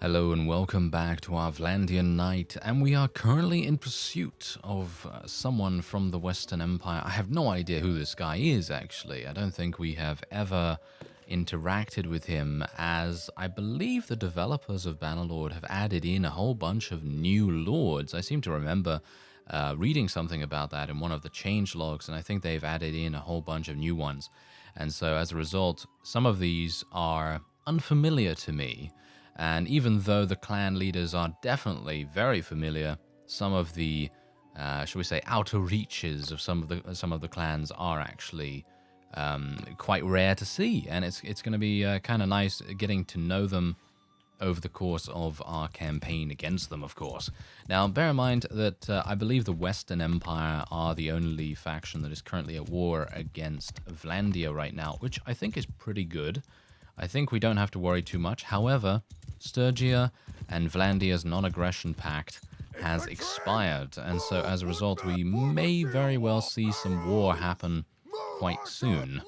Hello and welcome back to our Vlandian night, and we are currently in pursuit of someone from the Western Empire. I have no idea who this guy is, actually. I don't think we have ever interacted with him, as I believe the developers of Bannerlord have added in a whole bunch of new lords. I seem to remember reading something about that in one of the change logs, and I think they've added in a whole bunch of new ones. And so as a result, some of these are unfamiliar to me. And even though the clan leaders are definitely very familiar, some of the, shall we say, outer reaches of some of the clans are actually quite rare to see, and it's going to be kind of nice getting to know them over the course of our campaign against them, of course. Now, bear in mind that I believe the Western Empire are the only faction that is currently at war against Vlandia right now, which I think is pretty good. I think we don't have to worry too much. However, Sturgia and Vlandia's non-aggression pact has expired, and so as a result we may very well see some war happen quite soon.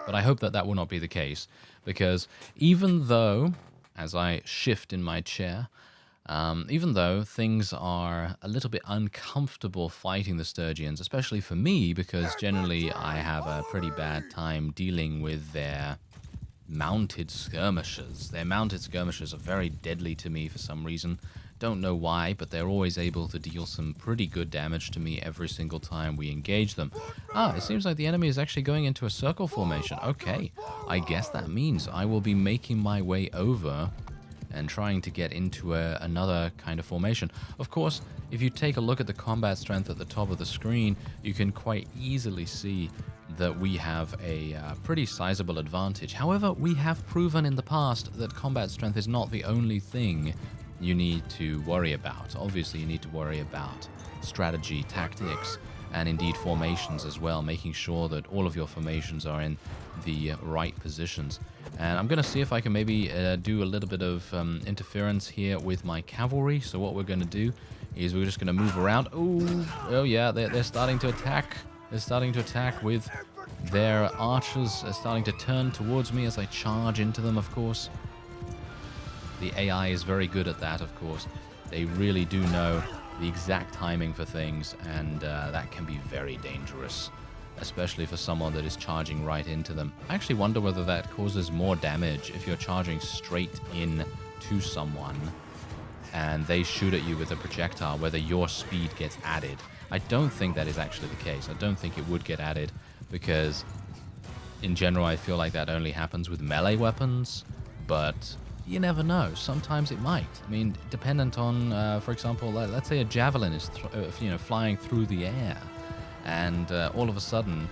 But I hope that that will not be the case, because even though, as I shift in my chair, even though things are a little bit uncomfortable fighting the Sturgians, especially for me, because generally I have a pretty bad time dealing with their mounted skirmishers. Their mounted skirmishers are very deadly to me for some reason. Don't know why, but they're always able to deal some pretty good damage to me every single time we engage them. Ah, it seems like the enemy is actually going into a circle formation. Okay, I guess that means I will be making my way over and trying to get into another kind of formation. Of course, if you take a look at the combat strength at the top of the screen, you can quite easily see that we have a pretty sizable advantage. However, we have proven in the past that combat strength is not the only thing you need to worry about. Obviously, you need to worry about strategy, tactics, and indeed formations as well, making sure that all of your formations are in the right positions. And I'm going to see if I can maybe do a little bit of interference here with my cavalry. So what we're going to do is we're just going to move around. Oh yeah, they're starting to attack. They're starting to attack with their archers. They're starting to turn towards me as I charge into them, of course. The AI is very good at that, of course. They really do know the exact timing for things, and that can be very dangerous, especially for someone that is charging right into them. I actually wonder whether that causes more damage if you're charging straight in to someone and they shoot at you with a projectile, whether your speed gets added. I don't think that is actually the case. I don't think it would get added, because in general I feel like that only happens with melee weapons, but you never know. Sometimes it might. I mean, dependent on, for example, let's say a javelin is flying through the air, and all of a sudden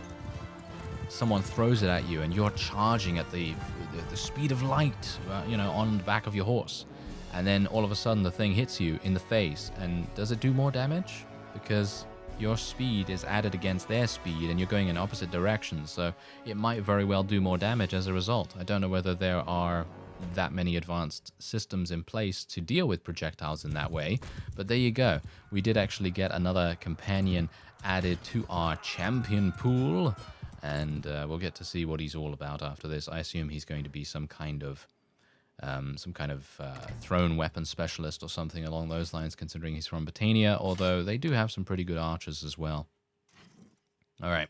someone throws it at you and you're charging at the speed of light, on the back of your horse, and then all of a sudden the thing hits you in the face. And does it do more damage? Because your speed is added against their speed and you're going in opposite directions, so it might very well do more damage as a result. I don't know whether there are that many advanced systems in place to deal with projectiles in that way, but there you go. We did actually get another companion added to our champion pool, and we'll get to see what he's all about after this. I assume he's going to be some kind of thrown weapon specialist or something along those lines, considering he's from Botania, although they do have some pretty good archers as well. All right,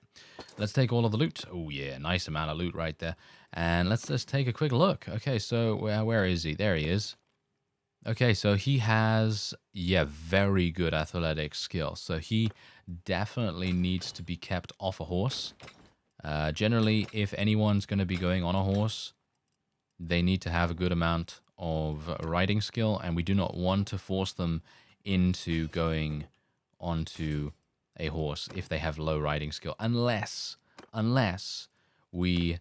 let's take all of the loot. Oh yeah, nice amount of loot right there. And let's just take a quick look. Okay, so where is he? There he is. Okay, so he has, very good athletic skill. So he definitely needs to be kept off a horse. Generally, if anyone's going to be going on a horse, they need to have a good amount of riding skill, and we do not want to force them into going onto a horse if they have low riding skill, unless we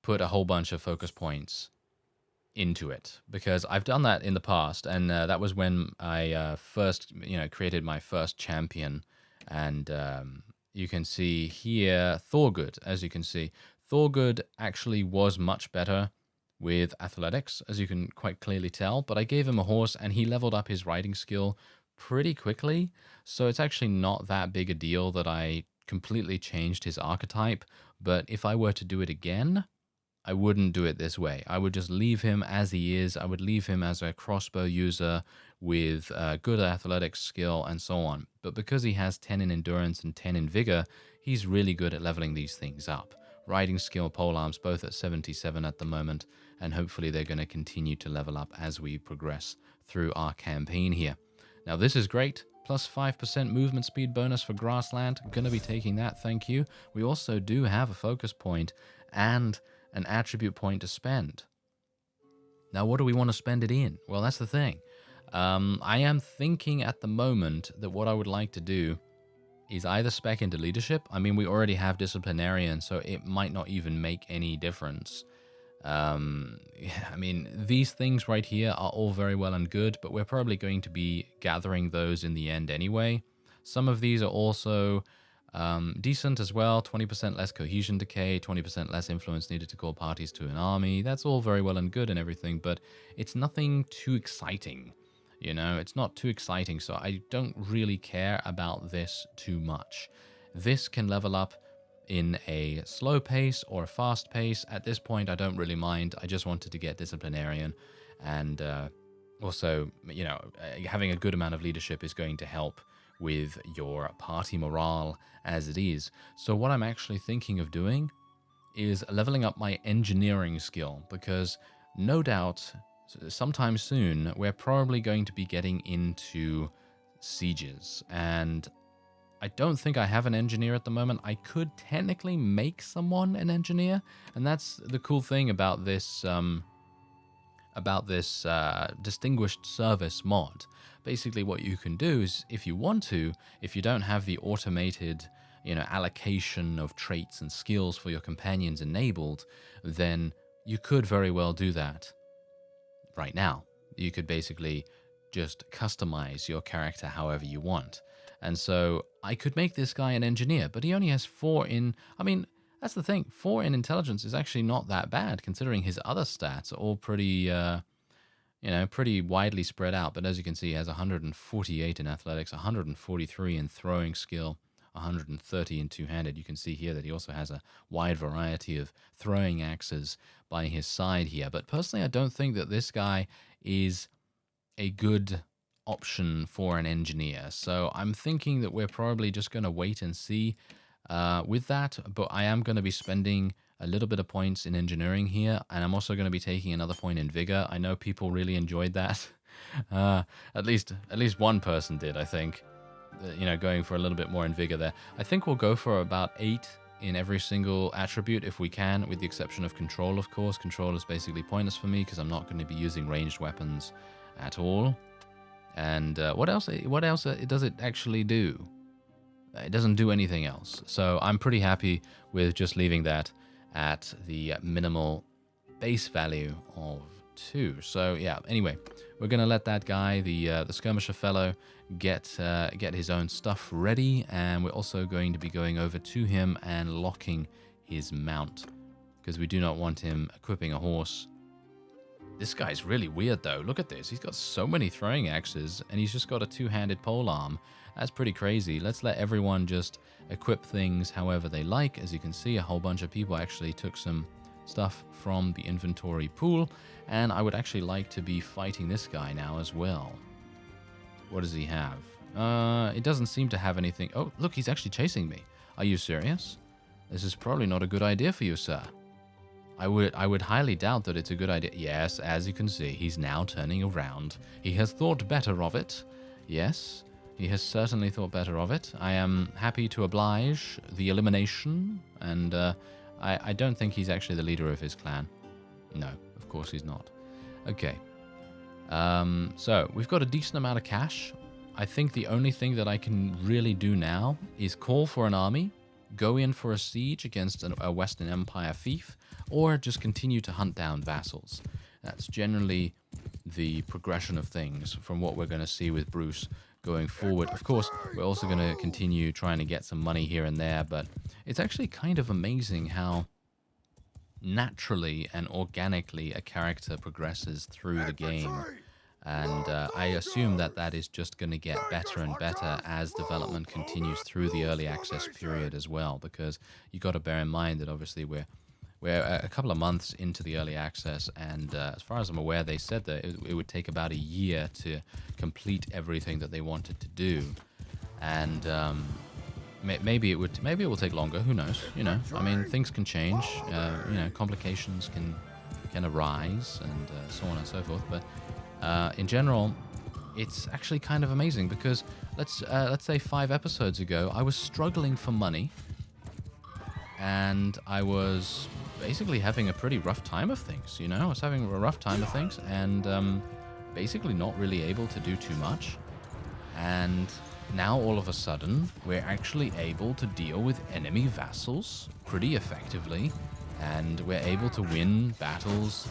put a whole bunch of focus points into it, because I've done that in the past, and that was when I first created my first champion. And you can see here Thorgood. As you can see, Thorgood actually was much better with athletics, as you can quite clearly tell, but I gave him a horse and he leveled up his riding skill pretty quickly, so it's actually not that big a deal that I completely changed his archetype. But if I were to do it again, I wouldn't do it this way. I would just leave him as he is. I would leave him as a crossbow user with good athletics skill and so on. But because he has 10 in endurance and 10 in vigor, he's really good at leveling these things up. Riding skill, polearms, both at 77 at the moment, and hopefully they're going to continue to level up as we progress through our campaign here. Now this is great. Plus 5% movement speed bonus for grassland. Going to be taking that, thank you. We also do have a focus point and an attribute point to spend. Now, what do we want to spend it in? Well, that's the thing. I am thinking at the moment that what I would like to do is either spec into leadership. I mean, we already have disciplinarian, so it might not even make any difference. I mean, these things right here are all very well and good, but we're probably going to be gathering those in the end anyway. Some of these are also decent as well. 20% less cohesion decay, 20% less influence needed to call parties to an army. That's all very well and good and everything, but it's nothing too exciting. You know, it's not too exciting, so I don't really care about this too much. This can level up in a slow pace or a fast pace. At this point, I don't really mind. I just wanted to get disciplinarian, and also, you know, having a good amount of leadership is going to help with your party morale as it is. So what I'm actually thinking of doing is leveling up my engineering skill, because no doubt sometime soon we're probably going to be getting into sieges, and I don't think I have an engineer at the moment. I could technically make someone an engineer, and that's the cool thing about this distinguished service mod. Basically, what you can do is, if you want to, if you don't have the automated, you know, allocation of traits and skills for your companions enabled, then you could very well do that right now. You could basically just customize your character however you want. And so I could make this guy an engineer, but he only has 4 in... I mean, that's the thing. 4 in intelligence is actually not that bad, considering his other stats are all pretty, pretty widely spread out. But as you can see, he has 148 in athletics, 143 in throwing skill, 130 in two-handed. You can see here that he also has a wide variety of throwing axes by his side here. But personally, I don't think that this guy is a good option for an engineer. So I'm thinking that we're probably just going to wait and see with that. But I am going to be spending a little bit of points in engineering here, and I'm also going to be taking another point in vigor. I know people really enjoyed that. At least one person did, I think. Going for a little bit more in vigor there. I think we'll go for about 8 in every single attribute if we can, with the exception of control, of course. Control is basically pointless for me because I'm not going to be using ranged weapons at all. And what else does it actually do? It doesn't do anything else. So I'm pretty happy with just leaving that at the minimal base value of 2. So yeah, anyway, we're going to let that guy, the skirmisher fellow, get his own stuff ready, and we're also going to be going over to him and locking his mount, because we do not want him equipping a horse. This guy's really weird though. Look at this. He's got so many throwing axes, and he's just got a two-handed polearm. That's pretty crazy. Let's let everyone just equip things however they like. As you can see, a whole bunch of people actually took some stuff from the inventory pool, and I would actually like to be fighting this guy now as well. What does he have? It doesn't seem to have anything. Oh, look, he's actually chasing me. Are you serious? This is probably not a good idea for you, sir. I would highly doubt that it's a good idea. Yes, as you can see, he's now turning around. He has thought better of it. Yes, he has certainly thought better of it. I am happy to oblige the elimination, and I don't think he's actually the leader of his clan. No, of course he's not. Okay. So we've got a decent amount of cash. I think the only thing that I can really do now is call for an army, go in for a siege against a Western Empire fief, or just continue to hunt down vassals. That's generally the progression of things from what we're going to see with Bruce going forward. Of course, we're also going to continue trying to get some money here and there, but it's actually kind of amazing how naturally and organically a character progresses through the game. And I assume that that is just going to get better and better as development continues through the early access period as well, because you got to bear in mind that obviously we're we're a couple of months into the early access, and as far as I'm aware, they said that it would take about a year to complete everything that they wanted to do, and maybe it will take longer. Who knows? You know, I mean, things can change. You know, complications can arise, and so on and so forth. But in general, it's actually kind of amazing because let's say 5 episodes ago, I was struggling for money, and I was basically having a pretty rough time of things. You know, I was having a rough time of things, and basically not really able to do too much, and now, all of a sudden, we're actually able to deal with enemy vassals pretty effectively, and we're able to win battles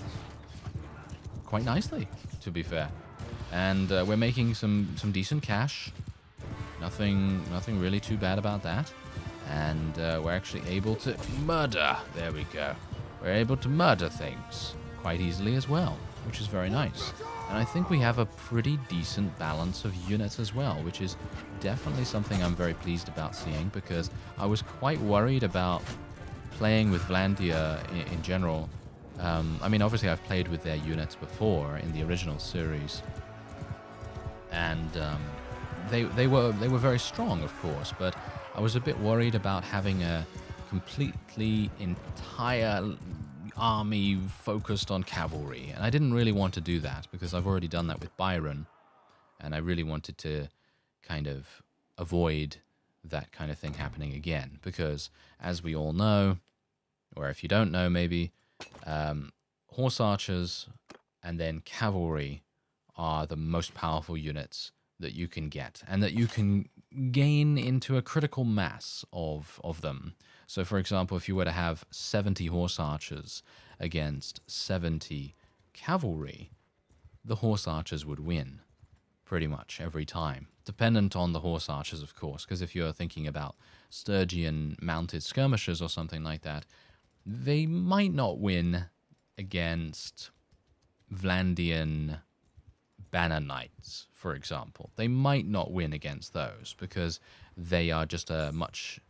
quite nicely, to be fair. And we're making some decent cash. Nothing really too bad about that. And we're actually able to murder. There we go. We're able to murder things quite easily as well, which is very nice. And I think we have a pretty decent balance of units as well, which is definitely something I'm very pleased about seeing, because I was quite worried about playing with Vlandia in general. I mean, obviously I've played with their units before in the original series, and they were very strong, of course, but I was a bit worried about having a completely entire army focused on cavalry, and I didn't really want to do that because I've already done that with Byron, and I really wanted to kind of avoid that kind of thing happening again, because as we all know, or if you don't know maybe, horse archers and then cavalry are the most powerful units that you can get, and that you can gain into a critical mass of them. So, for example, if you were to have 70 horse archers against 70 cavalry, the horse archers would win pretty much every time. Dependent on the horse archers, of course, because if you're thinking about Stygian mounted skirmishers or something like that, they might not win against Vlandian banner knights, for example. They might not win against those because they are just a much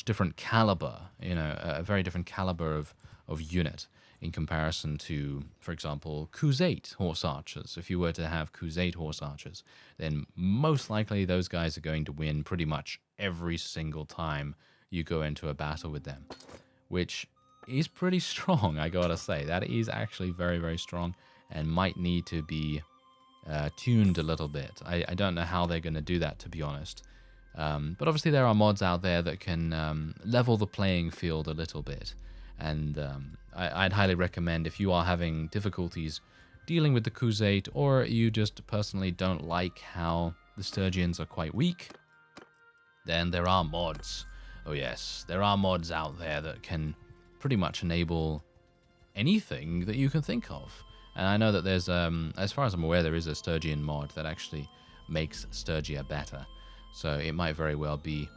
different caliber, you know, a very different caliber of unit in comparison to, for example, Khuzait horse archers. If you were to have Khuzait horse archers, then most likely those guys are going to win pretty much every single time you go into a battle with them, which is pretty strong, I gotta say. That is actually very, very strong and might need to be tuned a little bit. I don't know how they're going to do that, to be honest. But obviously there are mods out there that can level the playing field a little bit. And I'd highly recommend, if you are having difficulties dealing with the Khuzait, or you just personally don't like how the Stygians are quite weak, then there are mods. Oh yes, there are mods out there that can pretty much enable anything that you can think of. And I know that there's, as far as I'm aware, there is a Stygian mod that actually makes Stygia better. So it might very well be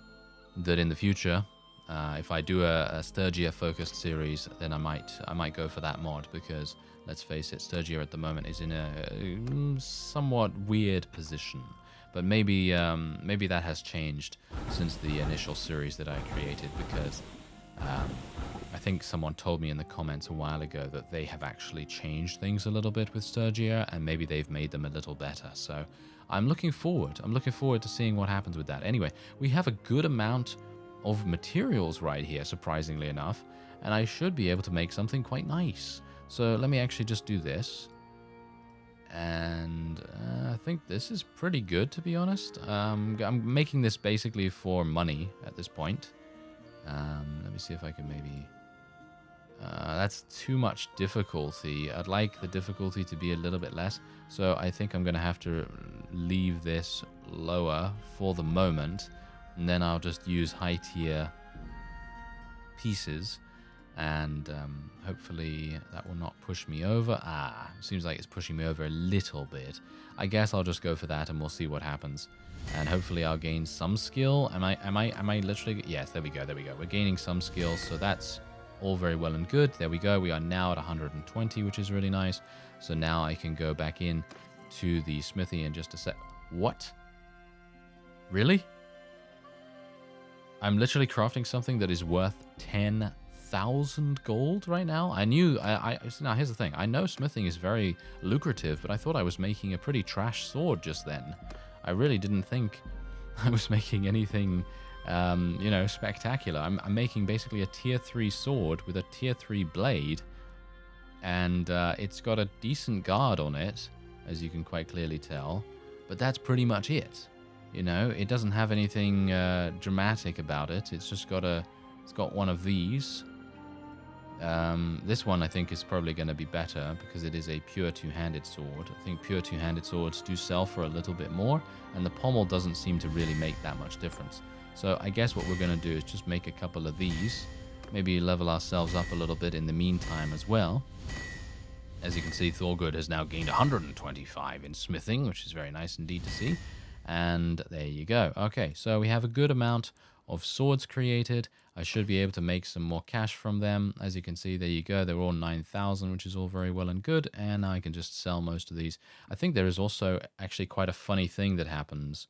that in the future, if I do a Stygia-focused series, then I might go for that mod, because let's face it, Stygia at the moment is in a somewhat weird position. But maybe that has changed since the initial series that I created, because I think someone told me in the comments a while ago that they have actually changed things a little bit with Stygia, and maybe they've made them a little better. So I'm looking forward to seeing what happens with that. Anyway, we have a good amount of materials right here, surprisingly enough, and I should be able to make something quite nice. So let me actually just do this. And I think this is pretty good, to be honest. I'm making this basically for money at this point. Let me see if I can maybe... that's too much difficulty. I'd like the difficulty to be a little bit less. So I think I'm going to have to leave this lower for the moment. And then I'll just use high tier pieces. And hopefully that will not push me over. Seems like it's pushing me over a little bit. I guess I'll just go for that and we'll see what happens. And hopefully I'll gain some skill. Am I literally... Yes, there we go. We're gaining some skill, so that's all very well and good. There we go. We are now at 120, which is really nice. So now I can go back in to the smithy in just a sec. What? Really? I'm literally crafting something that is worth 10,000 1,000 gold right now. I now here's the thing. I know smithing is very lucrative, but I thought I was making a pretty trash sword just then. I really didn't think I was making anything, you know, spectacular. I'm making basically a tier 3 sword with a tier 3 blade, and it's got a decent guard on it, as you can quite clearly tell, but that's pretty much it. You know, it doesn't have anything dramatic about it. It's just got it's got one of these. This one I think is probably going to be better because it is a pure two-handed sword. I think pure two-handed swords do sell for a little bit more, and the pommel doesn't seem to really make that much difference. So I guess what we're going to do is just make a couple of these, maybe level ourselves up a little bit in the meantime as well. As you can see, Thorgood has now gained 125 in smithing, which is very nice indeed to see. And there you go. Okay, so we have a good amount of swords created. I should be able to make some more cash from them. As you can see, there you go. They're all 9,000, which is all very well and good. And I can just sell most of these. I think there is also actually quite a funny thing that happens.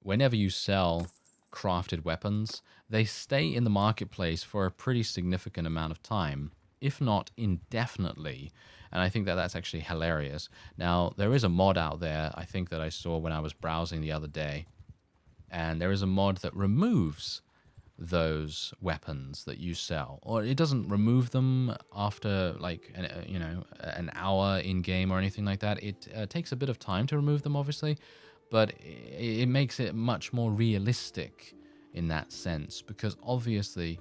Whenever you sell crafted weapons, they stay in the marketplace for a pretty significant amount of time, if not indefinitely. And I think that that's actually hilarious. Now, there is a mod out there, I think, that I saw when I was browsing the other day. And there is a mod that removes those weapons that you sell. Or it doesn't remove them after, like, you know, an hour in-game or anything like that. It takes a bit of time to remove them, obviously. But it makes it much more realistic in that sense. Because, obviously,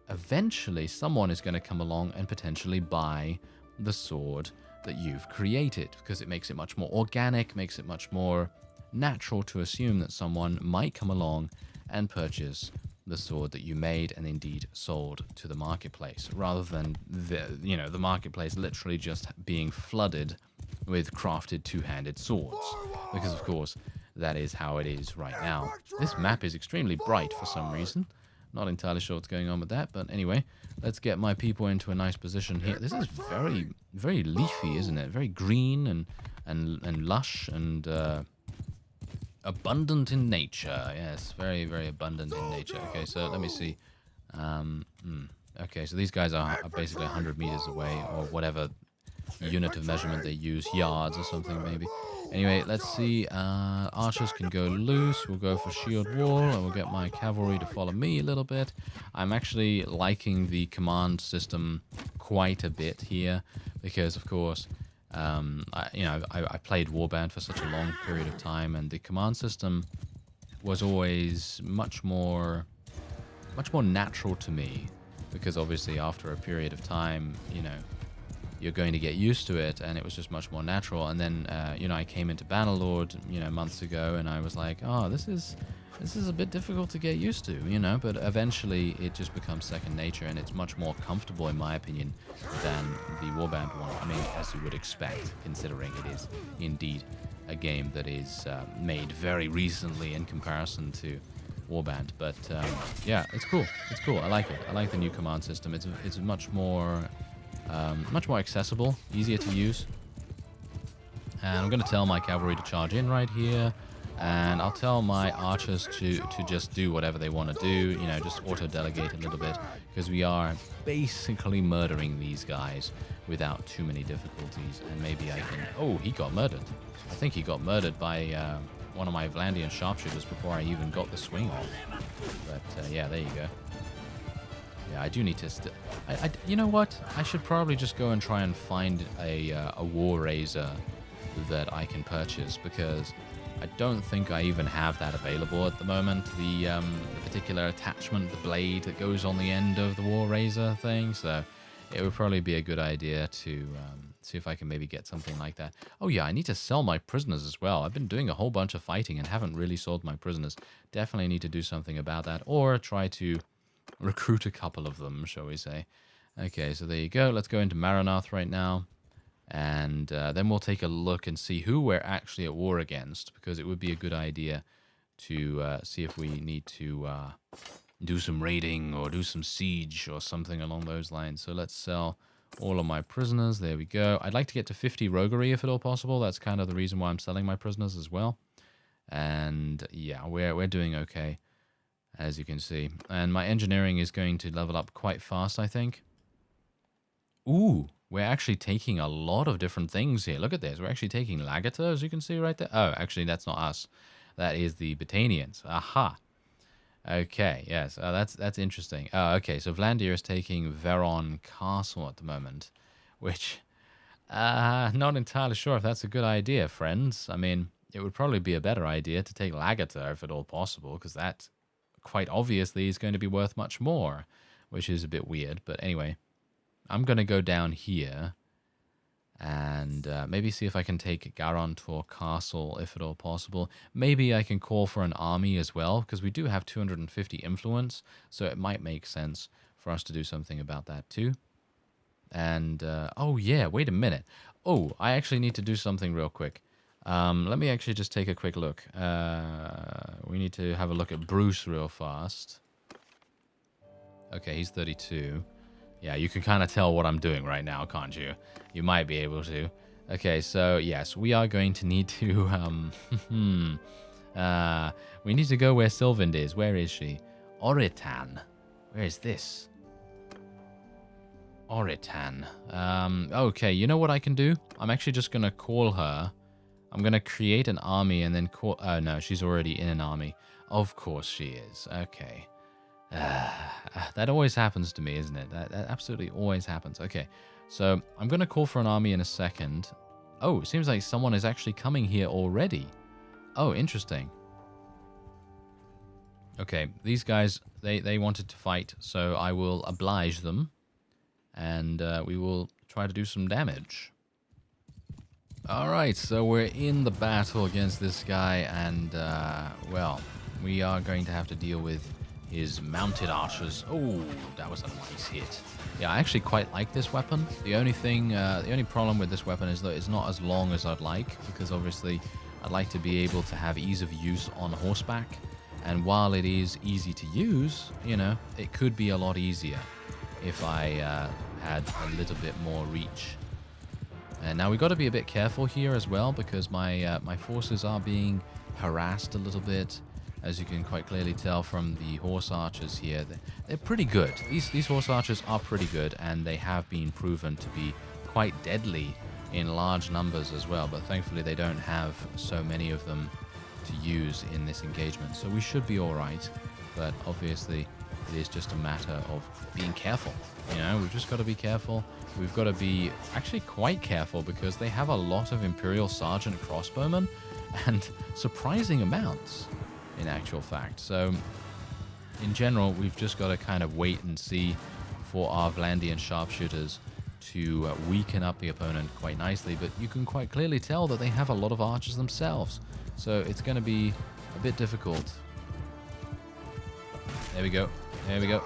eventually someone is going to come along and potentially buy the sword that you've created, because it makes it much more organic, makes it much more natural to assume that someone might come along and purchase the sword that you made and indeed sold to the marketplace, rather than the marketplace literally just being flooded with crafted two-handed swords, because of course that is how it is right now. This map is extremely bright for some reason. Not entirely sure what's going on with that, but anyway, let's get my people into a nice position here. This is very, very leafy, isn't it? Very green and lush and abundant in nature. Yes, very, very abundant in nature. Okay, so let me see. Okay, so these guys are basically 100 meters away, or whatever unit of measurement they use, yards or something maybe. Anyway, let's see. Archers can go loose. We'll go for shield wall, and we'll get my cavalry to follow me a little bit. I'm actually liking the command system quite a bit here, because of course, I played Warband for such a long period of time, and the command system was always much more natural to me, because obviously after a period of time, you know, you're going to get used to it, and it was just much more natural. And then, I came into Bannerlord, months ago, and I was like, oh, this is a bit difficult to get used to, but eventually it just becomes second nature, and it's much more comfortable, in my opinion, than the Warband one. I mean, as you would expect, considering it is indeed a game that is made very recently in comparison to Warband. But yeah, it's cool. It's cool. I like it. I like the new command system. It's much more accessible, easier to use. And I'm going to tell my cavalry to charge in right here, and I'll tell my archers to just do whatever they want to do, just auto-delegate a little bit, because we are basically murdering these guys without too many difficulties. And maybe I can... Oh, he got murdered. I think he got murdered by one of my Vlandian sharpshooters before I even got the swing off. But yeah, there you go. Yeah, I do need to... you know what? I should probably just go and try and find a war razor that I can purchase, because I don't think I even have that available at the moment. The particular attachment, the blade that goes on the end of the war razor thing. So it would probably be a good idea to see if I can maybe get something like that. Oh yeah, I need to sell my prisoners as well. I've been doing a whole bunch of fighting and haven't really sold my prisoners. Definitely need to do something about that, or try to recruit a couple of them, shall we say. Okay, so there you go. Let's go into Maranath right now, and then we'll take a look and see who we're actually at war against, because it would be a good idea to see if we need to do some raiding or do some siege or something along those lines. So let's sell all of my prisoners. There we go. I'd like to get to 50 roguery if at all possible. That's kind of the reason why I'm selling my prisoners as well. And yeah, we're doing okay. as you can see. And my engineering is going to level up quite fast, I think. Ooh, we're actually taking a lot of different things here. Look at this. We're actually taking Lagator, as you can see right there. Oh, actually, that's not us. That is the Botanians. Aha. Okay, yes, that's interesting. Okay, so Vlandir is taking Veron Castle at the moment, which, not entirely sure if that's a good idea, friends. I mean, it would probably be a better idea to take Lagator if at all possible, because that, quite obviously, is going to be worth much more, which is a bit weird. But anyway, I'm going to go down here and maybe see if I can take Garantor Castle, if at all possible. Maybe I can call for an army as well, because we do have 250 influence, so it might make sense for us to do something about that too. And, oh yeah, wait a minute. Oh, I actually need to do something real quick. Let me actually just take a quick look. We need to have a look at Bruce real fast. Okay, he's 32. Yeah, you can kind of tell what I'm doing right now, can't you? You might be able to. Okay, so yes, we are going to need to, we need to go where Sylvind is. Where is she? Oritan. Where is this? Oritan. Okay, you know what I can do? I'm actually just going to call her. I'm going to create an army and then call... Oh, no, she's already in an army. Of course she is. Okay. That always happens to me, isn't it? That absolutely always happens. Okay, so I'm going to call for an army in a second. Oh, it seems like someone is actually coming here already. Oh, interesting. Okay, these guys, they wanted to fight, so I will oblige them. And we will try to do some damage. Alright, so we're in the battle against this guy, and, well, we are going to have to deal with his mounted archers. Oh, that was a nice hit. Yeah, I actually quite like this weapon. The only thing, the only problem with this weapon is that it's not as long as I'd like, because obviously I'd like to be able to have ease of use on horseback. And while it is easy to use, you know, it could be a lot easier if I had a little bit more reach. And now we've got to be a bit careful here as well, because my my forces are being harassed a little bit. As you can quite clearly tell from the horse archers here, they're pretty good. These horse archers are pretty good, and they have been proven to be quite deadly in large numbers as well. But thankfully, they don't have so many of them to use in this engagement, so we should be all right. But obviously, it is just a matter of being careful. You know, we've just got to be careful. We've got to be actually quite careful, because they have a lot of Imperial Sergeant crossbowmen, and surprising amounts, in actual fact. So, in general, we've just got to kind of wait and see for our Vlandian sharpshooters to weaken up the opponent quite nicely. But you can quite clearly tell that they have a lot of archers themselves, so it's going to be a bit difficult. There we go. There we go.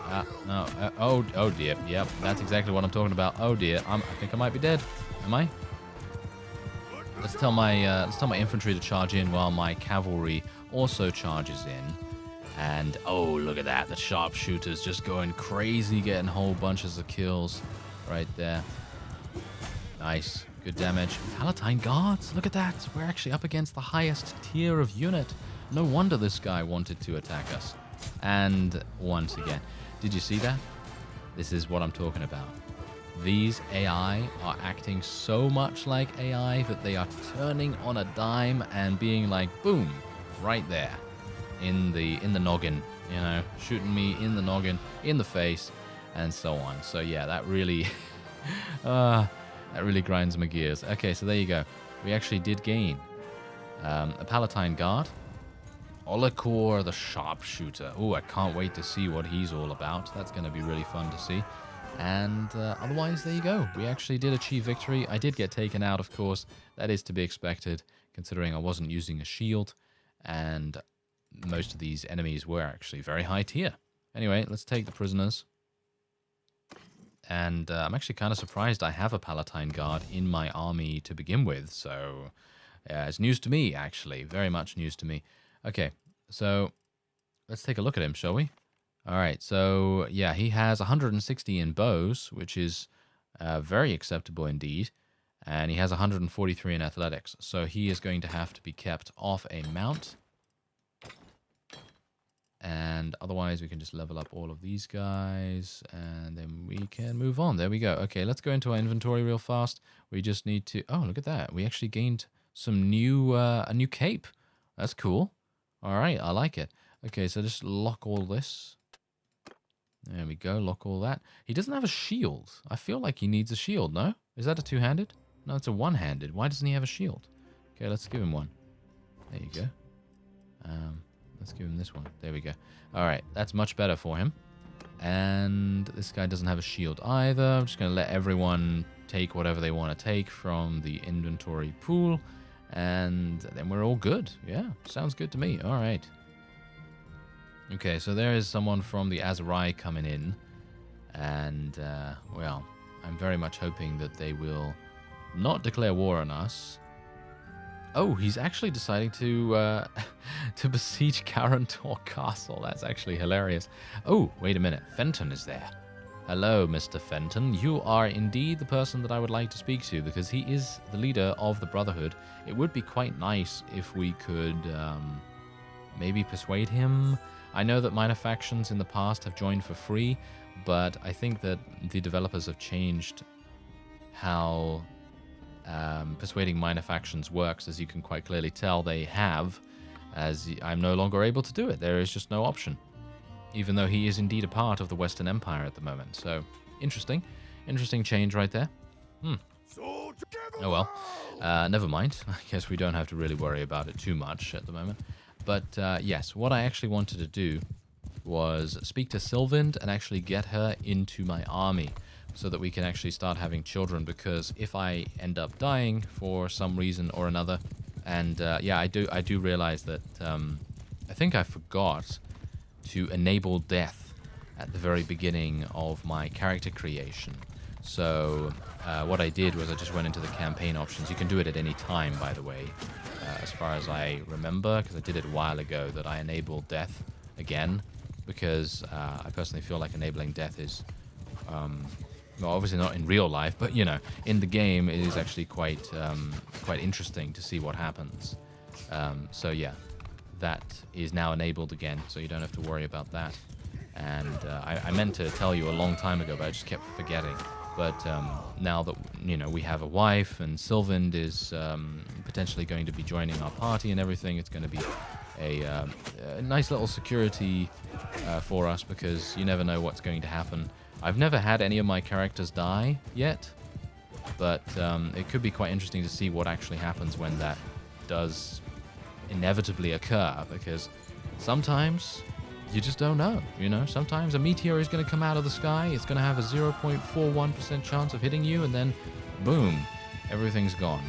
No. Oh dear. Yep, that's exactly what I'm talking about. Oh dear. I think I might be dead. Am I? Let's tell my infantry to charge in while my cavalry also charges in. And oh, look at that. The sharpshooters just going crazy, getting whole bunches of kills right there. Nice. Good damage. Palatine Guards. Look at that. We're actually up against the highest tier of unit. No wonder this guy wanted to attack us. And once again, did you see that? This is what I'm talking about. These AI are acting so much like AI that they are turning on a dime and being like, boom, right there in the noggin, you know, shooting me in the noggin, in the face, and so on. So yeah, that really that really grinds my gears. Okay, so there you go. We actually did gain a Palatine Guard. Olikor the Sharpshooter. Oh, I can't wait to see what he's all about. That's going to be really fun to see. And otherwise, there you go. We actually did achieve victory. I did get taken out, of course. That is to be expected, considering I wasn't using a shield. And most of these enemies were actually very high tier. Anyway, let's take the prisoners. And I'm actually kind of surprised I have a Palatine Guard in my army to begin with. So it's news to me, actually. Very much news to me. Okay, so let's take a look at him, shall we? All right, so yeah, he has 160 in bows, which is very acceptable indeed. And he has 143 in athletics, so he is going to have to be kept off a mount. And otherwise, we can just level up all of these guys, and then we can move on. There we go. Okay, let's go into our inventory real fast. We just need to... Oh, look at that. We actually gained some new... a new cape. That's cool. All right, I like it. Okay, so just lock all this. There we go, lock all that. He doesn't have a shield. I feel like he needs a shield, no? Is that a two-handed? No, it's a one-handed. Why doesn't he have a shield? Okay, let's give him one. There you go. Let's give him this one. There we go. All right, that's much better for him. And this guy doesn't have a shield either. I'm just going to let everyone take whatever they want to take from the inventory pool. And then we're all good. Yeah, sounds good to me. All right. Okay, so there is someone from the Aserai coming in. And, well, I'm very much hoping that they will not declare war on us. Oh, he's actually deciding to to besiege Carantor Castle. That's actually hilarious. Oh, wait a minute. Fenton is there. Hello, Mr. Fenton. You are indeed the person that I would like to speak to because he is the leader of the Brotherhood. It would be quite nice if we could maybe persuade him. I know that minor factions in the past have joined for free, but I think that the developers have changed how persuading minor factions works. As you can quite clearly tell, they have, as I'm no longer able to do it. There is just no option, even though he is indeed a part of the Western Empire at the moment. So, interesting change right there. Oh well, never mind. I guess we don't have to really worry about it too much at the moment. But yes, what I actually wanted to do was speak to Sylvind and actually get her into my army, so that we can actually start having children, because if I end up dying for some reason or another, and yeah, I do realize that I think I forgot to enable death at the very beginning of my character creation. So what I did was I just went into the campaign options. You can do it at any time, by the way, as far as I remember, because I did it a while ago, that I enabled death again, because I personally feel like enabling death is... well, obviously not in real life, but, you know, in the game, it is actually quite interesting to see what happens. So, yeah, that is now enabled again, so you don't have to worry about that. And I meant to tell you a long time ago, but I just kept forgetting. But now that, you know, we have a wife and Sylvind is potentially going to be joining our party and everything, it's going to be a nice little security for us, because you never know what's going to happen. I've never had any of my characters die yet, but it could be quite interesting to see what actually happens when that does inevitably occur, because sometimes you just don't know, you know? Sometimes a meteor is going to come out of the sky, it's going to have a 0.41% chance of hitting you, and then boom, everything's gone.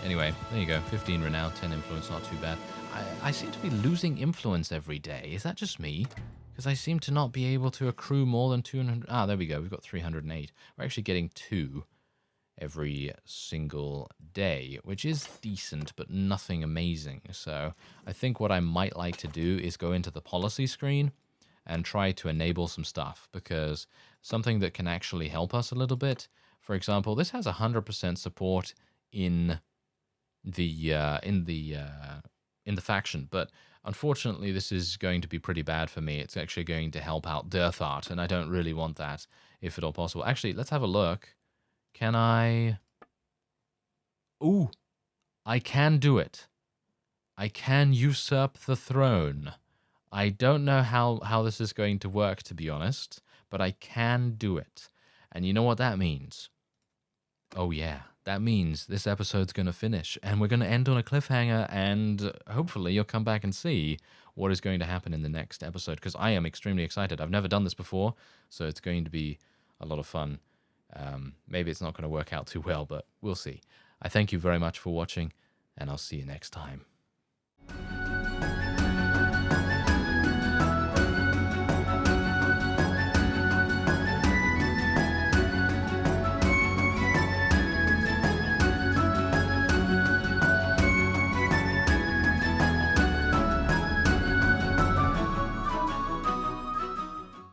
Anyway, there you go, 15 renown, 10 influence, not too bad. I seem to be losing influence every day. Is that just me? Because I seem to not be able to accrue more than 200... Ah, there we go. We've got 308. We're actually getting 2 every single day, which is decent, but nothing amazing. So I think what I might like to do is go into the policy screen and try to enable some stuff, because something that can actually help us a little bit. For example, this has 100% support in the faction, but unfortunately, this is going to be pretty bad for me. It's actually going to help out Dirthart, and I don't really want that, if at all possible. Actually, let's have a look. Can I... Ooh, I can do it. I can usurp the throne. I don't know how this is going to work, to be honest, but I can do it. And you know what that means? Oh yeah, that means this episode's going to finish, and we're going to end on a cliffhanger, and hopefully you'll come back and see what is going to happen in the next episode, because I am extremely excited. I've never done this before, so it's going to be a lot of fun. Maybe it's not going to work out too well, but we'll see. I thank you very much for watching, and I'll see you next time.